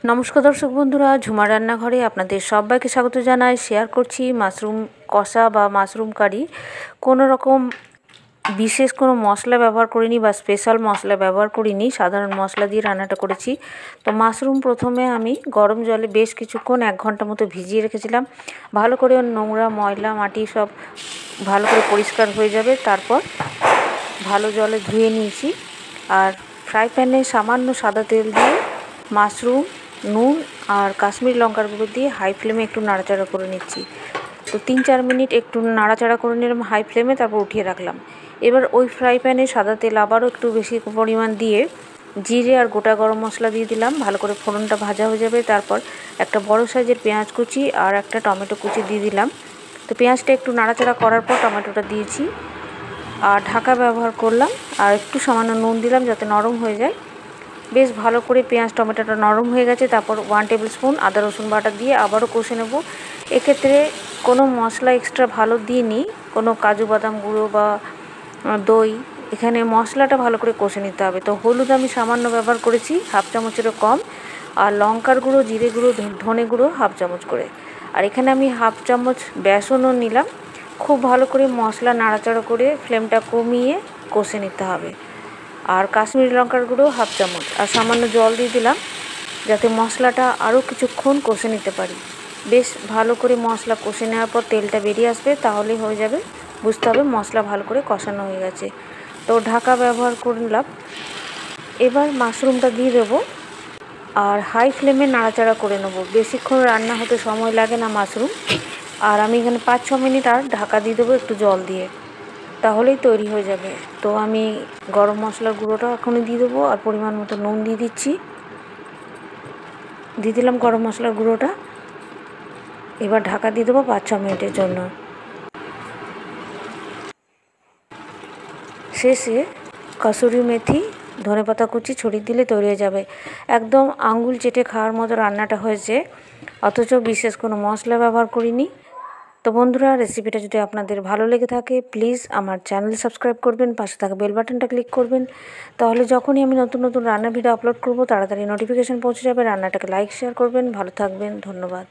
নমস্কার দর্শক বন্ধুরা, ঝুমা রান্নাঘরে আপনাদের সবাইকে স্বাগত জানাই। শেয়ার করছি মাশরুম কষা বা মাশরুম কারি। কোনো রকম বিশেষ কোনো মশলা ব্যবহার করিনি বা স্পেশাল মশলা ব্যবহার করিনি, সাধারণ মশলা দিয়ে রান্নাটা করেছি। তো মাশরুম প্রথমে আমি গরম জলে বেশ কিছুক্ষণ 1 ঘন্টা মতো ভিজিয়ে রেখেছিলাম। ভালো করে নোংরা ময়লা মাটি সব ভালো করে পরিষ্কার হয়ে যাবে, তারপর ভালো জলে ধুয়ে নিয়েছি। আর ফ্রাই প্যানে সামান্য সাদা তেল দিয়ে মাশরুম, নুন আর কাশ্মীরি লঙ্কার গুঁড়ো দিয়ে হাই ফ্লেমে একটু নাড়াচাড়া করে নিচ্ছি। তো 3-4 মিনিট একটু নাড়াচাড়া করে নিলাম হাই ফ্লেমে, তারপর উঠিয়ে রাখলাম। এবার ওই ফ্রাই প্যানে সাদা তেল আবারও একটু বেশি পরিমাণ দিয়ে জিরে আর গোটা গরম মশলা দিয়ে দিলাম। ভালো করে ফোড়নটা ভাজা হয়ে যাবে, তারপর একটা বড় সাইজের পেঁয়াজ কুচি আর একটা টমেটো কুচি দিয়ে দিলাম। তো পেঁয়াজটা একটু নাড়াচাড়া করার পর টমেটোটা দিয়েছি আর ঢাকা ব্যবহার করলাম, আর একটু সামান্য নুন দিলাম যাতে নরম হয়ে যায়। বেশ ভালো করে পেঁয়াজ টমেটোটা নরম হয়ে গেছে, তারপর 1 টেবিল স্পুন আদা রসুন বাটা দিয়ে আবারও কষে নেব। এক্ষেত্রে কোনো মশলা এক্সট্রা ভালো দিইনি, কোনো কাজু বাদাম গুঁড়ো বা দই। এখানে মশলাটা ভালো করে কষে নিতে হবে। তো হলুদ আমি সামান্য ব্যবহার করেছি, 1/2 চামচেরও কম, আর লঙ্কার গুঁড়ো, জিরে গুঁড়ো, ধনে গুঁড়ো 1/2 চামচ করে। আর এখানে আমি 1/2 চামচ বেসনও নিলাম। খুব ভালো করে মশলা নাড়াচাড়া করে ফ্লেমটা কমিয়ে কষে নিতে হবে। আর কাশ্মীরি লঙ্কার গুঁড়ো 1/2 চামচ, আর সামান্য জল দিয়ে দিলাম যাতে মশলাটা আরও কিছুক্ষণ কষে নিতে পারি। বেশ ভালো করে মশলা কষে নেওয়ার পর তেলটা বেরিয়ে আসবে, তাহলেই হয়ে যাবে, বুঝতে হবে মশলা ভালো করে কষানো হয়ে গেছে। তো ঢাকা ব্যবহার করলাম। এবার মাশরুমটা দিয়ে দেবো আর হাই ফ্লেমে নাড়াচাড়া করে নেব। বেশিক্ষণ রান্না হতে সময় লাগে না মাশরুম। আর আমি এখানে 5-6 মিনিট আর ঢাকা দিয়ে দেবো একটু জল দিয়ে, তাহলেই তৈরি হয়ে যাবে। তো আমি গরম মশলার গুঁড়োটা এখনই দিয়ে দেবো আর পরিমাণ মতো নুন দিয়ে দিচ্ছি। দিয়ে দিলাম গরম মশলার গুঁড়োটা। এবার ঢাকা দিয়ে দেবো 5-6 মিনিটের জন্য। শেষে কসুরি মেথি, ধনেপাতা কুচি ছড়িয়ে দিলে তৈরি হয়ে যাবে। একদম আঙুল চেটে খাওয়ার মতো রান্নাটা হয়েছে, অথচ বিশেষ কোনো মশলা ব্যবহার করিনি। তো বন্ধুরা, রেসিপিটা যদি আপনাদের ভালো লেগে থাকে প্লিজ আমার চ্যানেল সাবস্ক্রাইব করবেন, পাশে থাকা বেল বাটনটা ক্লিক করবেন, তাহলে যখনই আমি নতুন নতুন রান্নার ভিডিও আপলোড করব তাড়াতাড়ি নোটিফিকেশান পৌঁছে যাবে। রান্নাটাকে লাইক শেয়ার করবেন। ভালো থাকবেন, ধন্যবাদ।